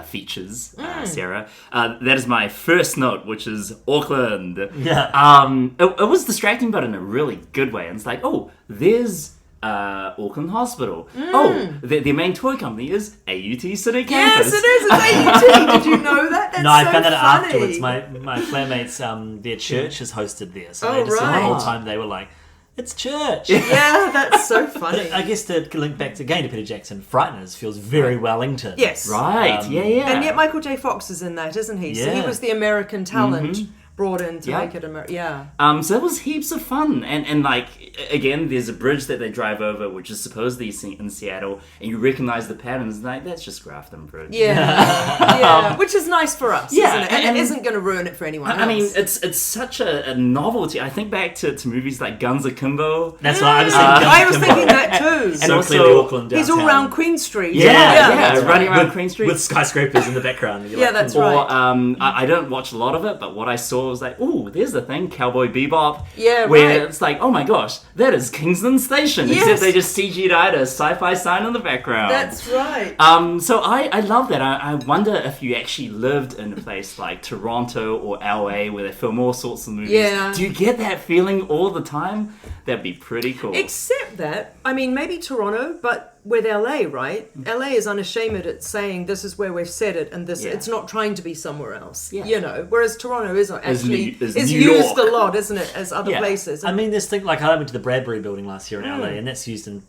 features, Sarah? That is my first note, which is Auckland. Yeah. It was distracting, but in a really good way. And it's like, oh, there's Auckland Hospital. Oh, their main toy company is AUT City Campus. Yes, it is. It's AUT. Did you know that? That's No, I so found that out funny. afterwards. My flatmates, their church is hosted there. So Oh, they just the right. whole time they were like, it's church. Yeah, that's so funny. I guess to link back again to Peter Jackson, Frighteners feels very Wellington. Yes. Right, yeah. And yet Michael J. Fox is in that, isn't he? So he Yeah. was the American talent brought in to Yeah. make it American. Yeah. So that was heaps of fun. And like, again, there's a bridge that they drive over, which is supposedly in Seattle, and you recognize the patterns, like, that's just Grafton Bridge. Yeah. Which is nice for us, Yeah, isn't it? And and- it isn't going to ruin it for anyone else. I mean, it's such a novelty. I think back to movies like Guns Akimbo. That's what I was thinking. I was thinking that too. And So also- clearly Auckland He's all downtown. around Queen Street. Yeah, that's running right. around Queen Street. With skyscrapers in the background. You're Yeah, like, that's "Hmm." right. Or I don't watch a lot of it, but what I saw was like, ooh, there's the thing, Cowboy Bebop. Yeah, where right. it's like, oh my gosh, that is Kingston Station. Yes. Except they just CG'd out a sci-fi sign in the background. That's right. So I love that. I wonder if you actually lived in a place like Toronto or LA where they film all sorts of movies. Yeah. Do you get that feeling all the time? That'd be pretty cool. Except that, I mean, maybe Toronto, but with LA, right? LA is unashamed at saying this is where we've set it, and this Yeah. it's not trying to be somewhere else. Yeah. Whereas Toronto is actually is is New used York. a lot, isn't it, as other Yeah. places? I mean, there's things like I went to the Bradbury building last year in LA, and that's used in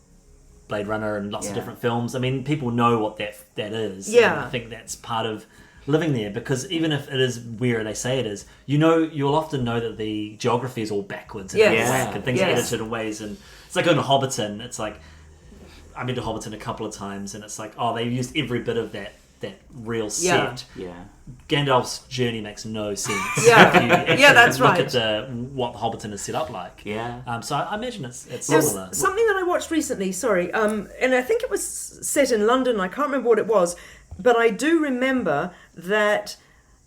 Blade Runner and lots of Yeah. different films. I mean, people know what that is. Yeah. And I think that's part of living there, because even if it is where they say it is, you'll often know that the geography is all backwards and Yes. black, and things are Yes. edited in ways, and it's like going to Hobbiton. It's like I've been to Hobbiton a couple of times, and it's like, oh, they used every bit of that real Yeah. set. yeah. Gandalf's journey makes no sense. Yeah. If you actually Yeah, that's look right. at what Hobbiton is set up like. Yeah. So I imagine it's There was similar. something that I watched recently, and I think it was set in London, I can't remember what it was, but I do remember that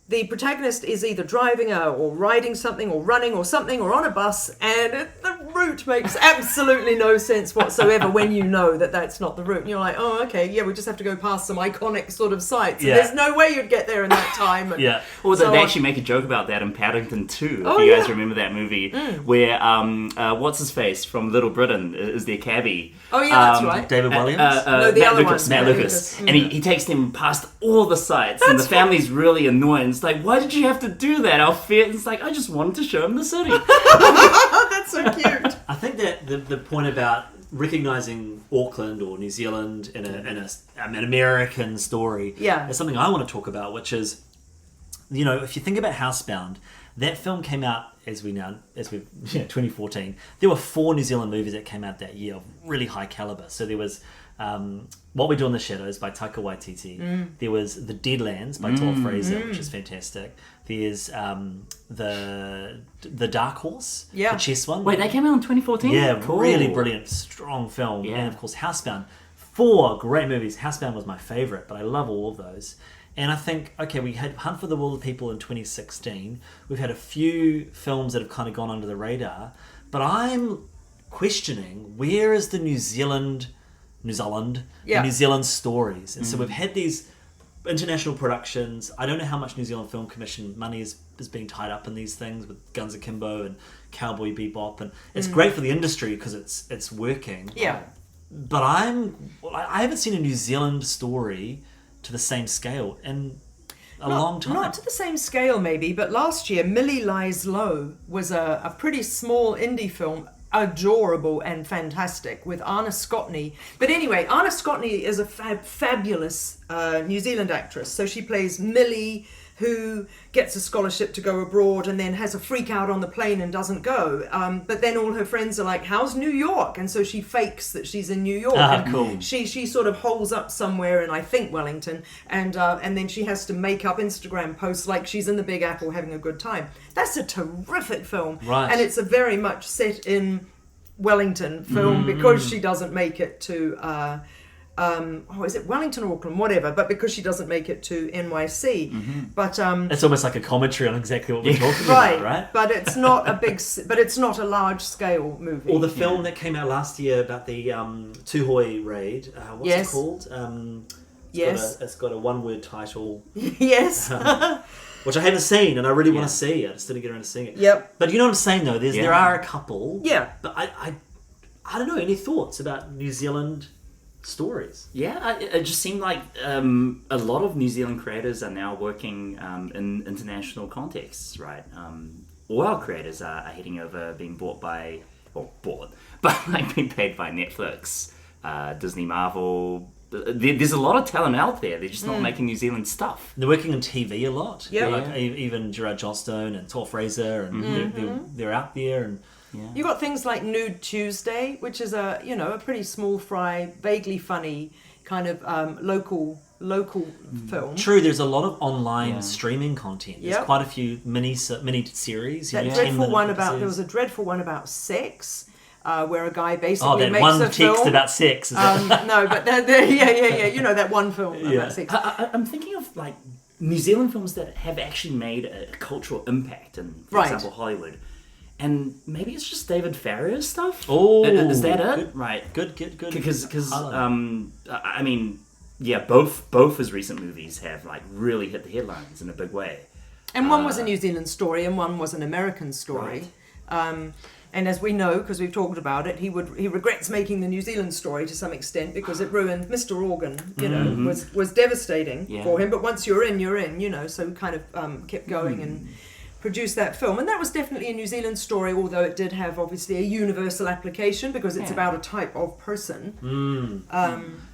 the protagonist is either driving or riding something or running or something or on a bus, and the route makes absolutely no sense whatsoever when you know that that's not the route. And you're like, oh, okay, yeah, we just have to go past some iconic sort of sites. And Yeah. there's no way you'd get there in that time. And Yeah. Well, so they on. actually make a joke about that in Paddington 2, if Oh, you guys yeah. remember that movie, where, what's his face from Little Britain is their cabbie. Oh, yeah, that's right. David Williams? No, the Matt other Lucas, one. Matt Matt Lucas. Lucas. And he takes them past all the sites, and the That's right. family's really annoyed. It's like, why did you have to do that? It's like, I just wanted to show him the city. Oh, that's so cute. I think that the point about recognising Auckland or New Zealand in an American story Yeah. is something I want to talk about, which is, if you think about Housebound, that film came out as we 2014. There were 4 New Zealand movies that came out that year of really high caliber. So there was What We Do in the Shadows by Taika Waititi. There was The Deadlands by Todd Fraser, which is fantastic. There's the Dark Horse, Yeah. the chess one. Wait, that came out in 2014? Yeah, Cool. really brilliant, strong film. Yeah. And of course, Housebound. 4 great movies. Housebound was my favourite, but I love all of those. And I think, okay, we had Hunt for the Wilder People in 2016. We've had a few films that have kind of gone under the radar. But I'm questioning, where is the New Zealand stories? And so we've had these international productions. I don't know how much New Zealand Film Commission money is being tied up in these things with Guns Akimbo and Cowboy Bebop, and it's great for the industry because it's working. Yeah. But I haven't seen a New Zealand story to the same scale in a long time. Not to the same scale, maybe, but last year, Millie Lies Low was a pretty small indie film, adorable and fantastic, with Anna Scotney. But anyway, Anna Scotney is a fabulous New Zealand actress. So she plays Millie, who gets a scholarship to go abroad and then has a freak out on the plane and doesn't go. But then all her friends are like, how's New York? And so she fakes that she's in New York. And cool. She sort of holes up somewhere in, I think, Wellington, and then she has to make up Instagram posts like she's in the Big Apple having a good time. That's a terrific film. Right. And it's a very much set in Wellington film because she doesn't make it to... is it Wellington or Auckland, whatever? But because she doesn't make it to NYC, but It's almost like a commentary on exactly what we're talking right, about, right? But it's not it's not a large scale movie. Or the film that came out last year about the Tuhoi raid. What's Yes. it called? It's got a one-word title, Yes. which I haven't seen, and I really want to see. I just didn't get around to seeing it. Yep. But you know what I'm saying, though. There are a couple. Yeah. But I don't know. Any thoughts about New Zealand stories? Yeah, it just seemed like a lot of New Zealand creators are now working in international contexts, right? All our creators are heading over, being bought, but like being paid by Netflix, Disney, Marvel. There's a lot of talent out there. They're just not making New Zealand stuff. They're working on TV a lot. Yeah. Like even Gerard Johnstone and Tor Fraser, and they're out there. And You got things like Nude Tuesday, which is a pretty small fry, vaguely funny kind of local film. True, there's a lot of online streaming content. There's Yep. quite a few mini series. That dreadful one there was a dreadful one about sex. Where a guy basically that makes one a text film about sex. Is that... no, but you know that one film about sex. I'm thinking of like New Zealand films that have actually made a cultural impact in, for Right. example, Hollywood. And maybe it's just David Farrier's stuff. Oh, is that it? Good. Right. Good. Because I mean, both his recent movies have like really hit the headlines in a big way. And one was a New Zealand story, and one was an American story. And as we know, because we've talked about it, he regrets making the New Zealand story to some extent because it ruined Mr. Organ. Was devastating for him. But once you're in, you're in. So kind of kept going and produced that film. And that was definitely a New Zealand story, although it did have obviously a universal application because it's about a type of person.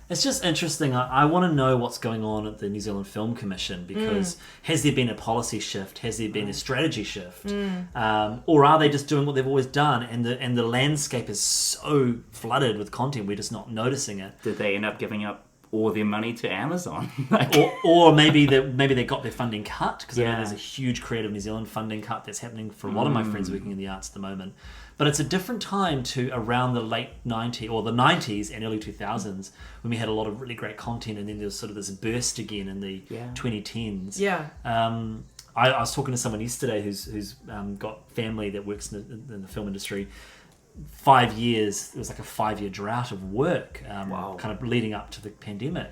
It's just interesting. I want to know what's going on at the New Zealand Film Commission because has there been a policy shift? Has there been a strategy shift? Or are they just doing what they've always done? And the landscape is so flooded with content, we're just not noticing it. Did they end up giving up all their money to Amazon? or maybe they got their funding cut because I know there's a huge Creative New Zealand funding cut that's happening for a lot of my friends working in the arts at the moment. But it's a different time to around the late 90s or the 90s and early 2000s when we had a lot of really great content, and then there was sort of this burst again in the 2010s. Yeah. I was talking to someone yesterday who's got family that works in the film industry. 5 years, it was like a 5-year drought of work, kind of leading up to the pandemic.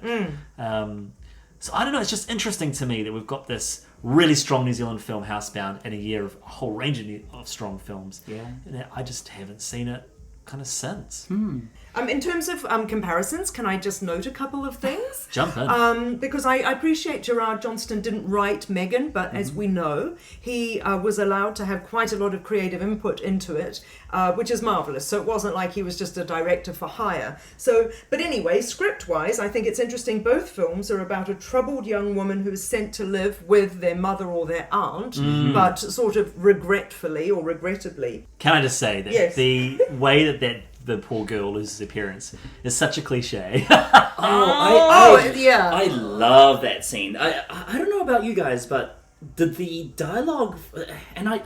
So I don't know, it's just interesting to me that we've got this really strong New Zealand film, Housebound, and a year of a whole range of strong films. Yeah. And I just haven't seen it kind of since. In terms of comparisons, can I just note a couple of things? Jump in. Because I appreciate Gerard Johnstone didn't write M3GAN, but as we know, he was allowed to have quite a lot of creative input into it, which is marvellous. So it wasn't like he was just a director for hire. But anyway, script-wise, I think it's interesting. Both films are about a troubled young woman who is sent to live with their mother or their aunt, but sort of regretfully or regrettably. Can I just say that the way that the poor girl loses her parents is such a cliche. I love that scene. I don't know about you guys, but did the dialogue and I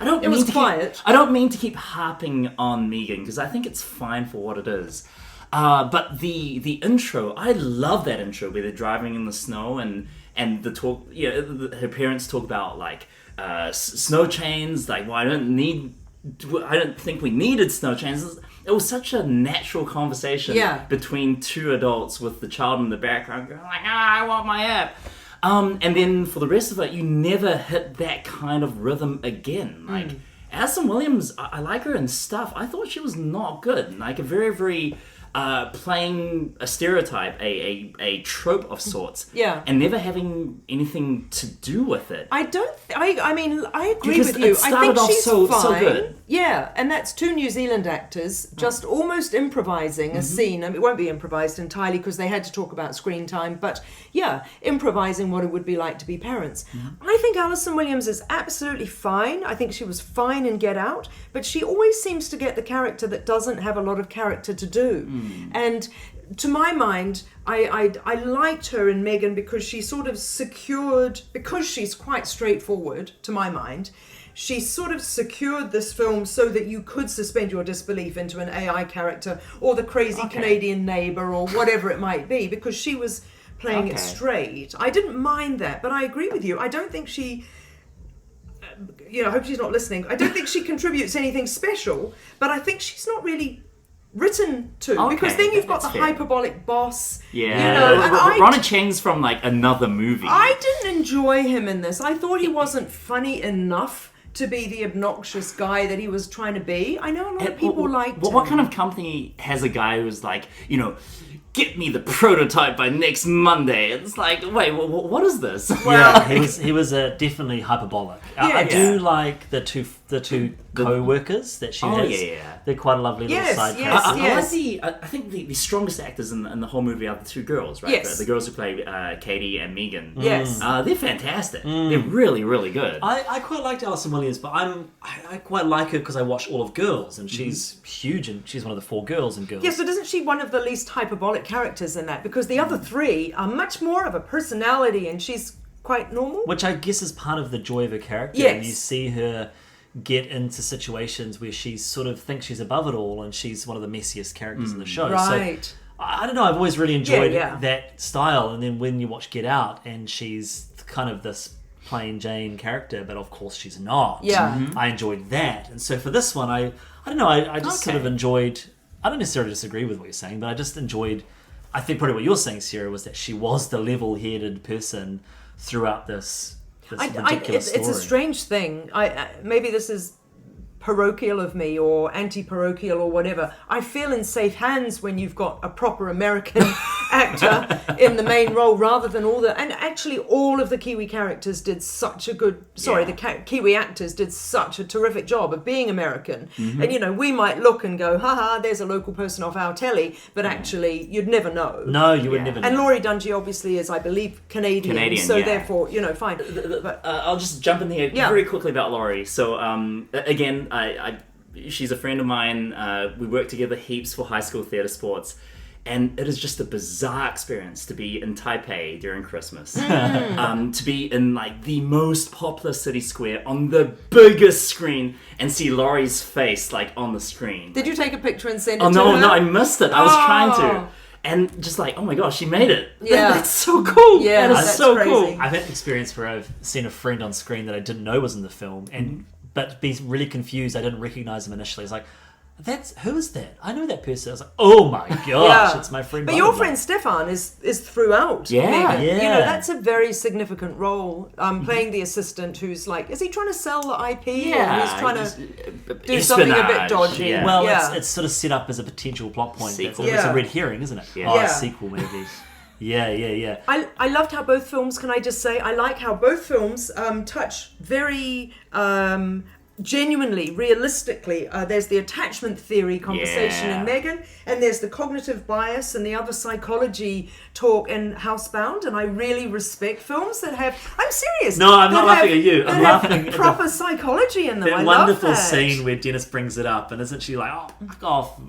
don't. It was quiet. I don't mean to keep harping on M3GAN because I think it's fine for what it is. But the intro, I love that intro where they're driving in the snow and the talk. Her parents talk about like snow chains. Like, well, I don't think we needed snow chains. It was such a natural conversation between two adults with the child in the background going like, I want my app. And then for the rest of it, you never hit that kind of rhythm again. Like, Alison Williams, I like her and stuff. I thought she was not good. Like a very, very playing a stereotype, a trope of sorts, Yeah. and never having anything to do with it. I don't. I mean, I agree Because with you. it started I think off she's so fine. good. Yeah, and that's two New Zealand actors just almost improvising a scene. I mean, it won't be improvised entirely because they had to talk about screen time, but yeah, improvising what it would be like to be parents. I think Alison Williams is absolutely fine. I think she was fine in Get Out, but she always seems to get the character that doesn't have a lot of character to do. And to my mind, I liked her in M3GAN because she sort of secured, because she's quite straightforward, to my mind, she sort of secured this film so that you could suspend your disbelief into an AI character or the crazy Canadian neighbour or whatever it might be, because she was playing it straight. I didn't mind that, but I agree with you. I don't think she... I hope she's not listening. I don't think she contributes anything special, but I think she's not really written to, because then you've got the hyperbolic boss. Yeah, and Ronald Cheng's from like another movie. I didn't enjoy him in this. I thought he wasn't funny enough to be the obnoxious guy that he was trying to be. I know a lot of people liked him. What kind of company has a guy who's like, get me the prototype by next Monday? It's like, wait, what is this? Well, he was definitely hyperbolic. I do like the two co-workers that she has. Yeah. They're quite a lovely little side characters. I think the strongest actors in the whole movie are the two girls, right? Yes. The girls who play Katie and M3GAN. Yes. They're fantastic. They're really, really good. I quite liked Alison Williams, but I quite like her because I watch all of Girls, and she's huge, and she's one of the 4 girls in Girls. Yeah, so isn't she one of the least hyperbolic characters in that? Because the other 3 are much more of a personality, and she's quite normal. Which I guess is part of the joy of her character. Yes. And you see her get into situations where she sort of thinks she's above it all, and she's one of the messiest characters in the show. Right. So, I don't know, I've always really enjoyed that style. And then when you watch Get Out, and she's kind of this plain Jane character, but of course she's not. Yeah. I enjoyed that. And so for this one, I don't know, I just sort of enjoyed... I don't necessarily disagree with what you're saying, but I just enjoyed... I think probably what you're saying, Sarah, was that she was the level-headed person throughout this ridiculous story. It's a strange thing. Maybe this is parochial of me or anti-parochial or whatever. I feel in safe hands when you've got a proper American actor in the main role rather than and actually all of the Kiwi characters did such a good, the Kiwi actors did such a terrific job of being American. And we might look and go, haha, there's a local person off our telly, but actually you'd never know. No, you would never know. And Laurie Dungy obviously is, I believe, Canadian, so therefore, fine. But I'll just jump in here very quickly about Laurie. So, again, she's a friend of mine. We work together heaps for high school theatre sports. And it is just a bizarre experience to be in Taipei during Christmas. To be in like the most popular city square on the biggest screen and see Laurie's face like on the screen. Did you take a picture and send it to her? her? No, I missed it. I was trying to. And just like, oh my gosh, she made it. Yeah. That's so cool. Yeah, that's so crazy. cool. I've had an experience where I've seen a friend on screen that I didn't know was in the film, and but be really confused. I didn't recognize him initially. It's like, who is that? I know that person. I was like, oh my gosh, it's my friend. But your friend Stefan is throughout. Yeah, M3GAN. That's a very significant role. Playing the assistant who's like, is he trying to sell the IP? Yeah, or he's trying to do something a bit dodgy. Yeah. Well, it's sort of set up as a potential plot point. It's a red herring, isn't it? Yeah. Sequel maybe. Yeah. I loved how both films, can I just say, I like how both films touch very genuinely, realistically. There's the attachment theory conversation in M3GAN, and there's the cognitive bias and the other psychology talk in Housebound, and I really respect films that have... I'm serious. No, I'm not laughing at you. I'm laughing at proper psychology in them. That I wonderful love that. scene where Dennis brings it up, and isn't she like, oh, fuck off,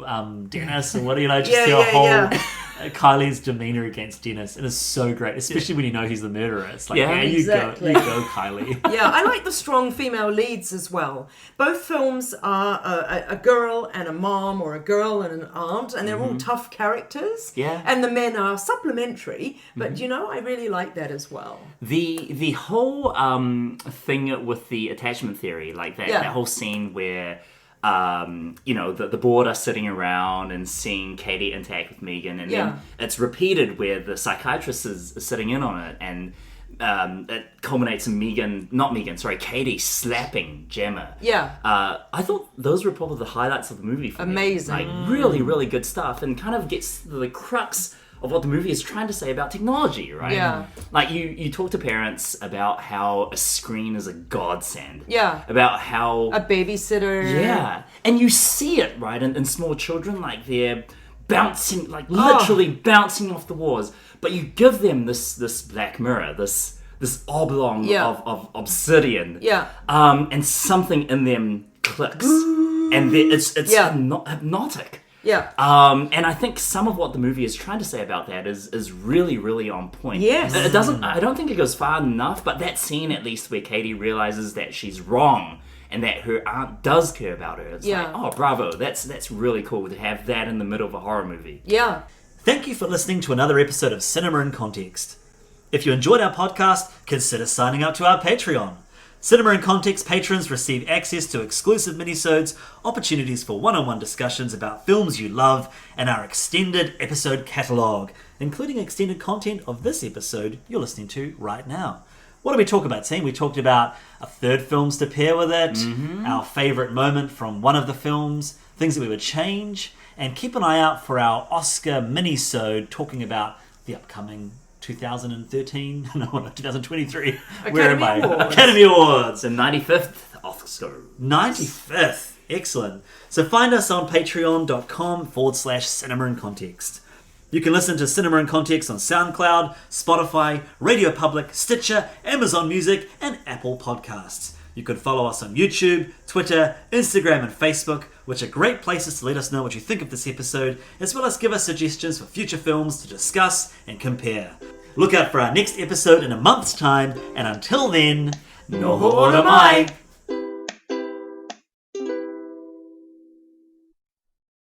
Dennis, and what do you know, just do a whole... Kylie's demeanor against Dennis, it is so great, especially when you know he's the murderer. It's like, you go, Kylie. Yeah, I like the strong female leads as well. Both films are a girl and a mom, or a girl and an aunt, and they're all tough characters. Yeah. And the men are supplementary, but I really like that as well. The whole thing with the attachment theory, like that whole scene where the board are sitting around and seeing Katie interact with M3GAN, and then it's repeated where the psychiatrist is sitting in on it, and it culminates in Katie slapping Gemma. Yeah. I thought those were probably the highlights of the movie for me. Amazing. Like, really, really good stuff, and kind of gets to the crux of what the movie is trying to say about technology, right? Yeah. Like, you talk to parents about how a screen is a godsend. Yeah. About how... A babysitter. Yeah. And you see it, right, in small children, like, they're bouncing, like, literally bouncing off the walls. But you give them this black mirror, this oblong of obsidian. Yeah. And something in them clicks. And it's hypnotic. Yeah. And I think some of what the movie is trying to say about that is really, really on point. Yes. It doesn't. I don't think it goes far enough, but that scene, at least, where Katie realizes that she's wrong and that her aunt does care about her, it's like, oh, bravo, that's really cool to have that in the middle of a horror movie. Yeah. Thank you for listening to another episode of Cinema in Context. If you enjoyed our podcast, consider signing up to our Patreon. Cinema in Context patrons receive access to exclusive minisodes, opportunities for one-on-one discussions about films you love, and our extended episode catalogue, including extended content of this episode you're listening to right now. What did we talk about, team? We talked about a third films to pair with it, our favourite moment from one of the films, things that we would change, and keep an eye out for our Oscar minisode talking about the upcoming 2023. Where am I? Awards. Academy Awards. The 95th Oscar. 95th. Excellent. So find us on patreon.com/Cinema in Context. You can listen to Cinema in Context on SoundCloud, Spotify, Radio Public, Stitcher, Amazon Music, and Apple Podcasts. You can follow us on YouTube, Twitter, Instagram, and Facebook, which are great places to let us know what you think of this episode, as well as give us suggestions for future films to discuss and compare. Look out for our next episode in a month's time, and until then, Noho ora mai!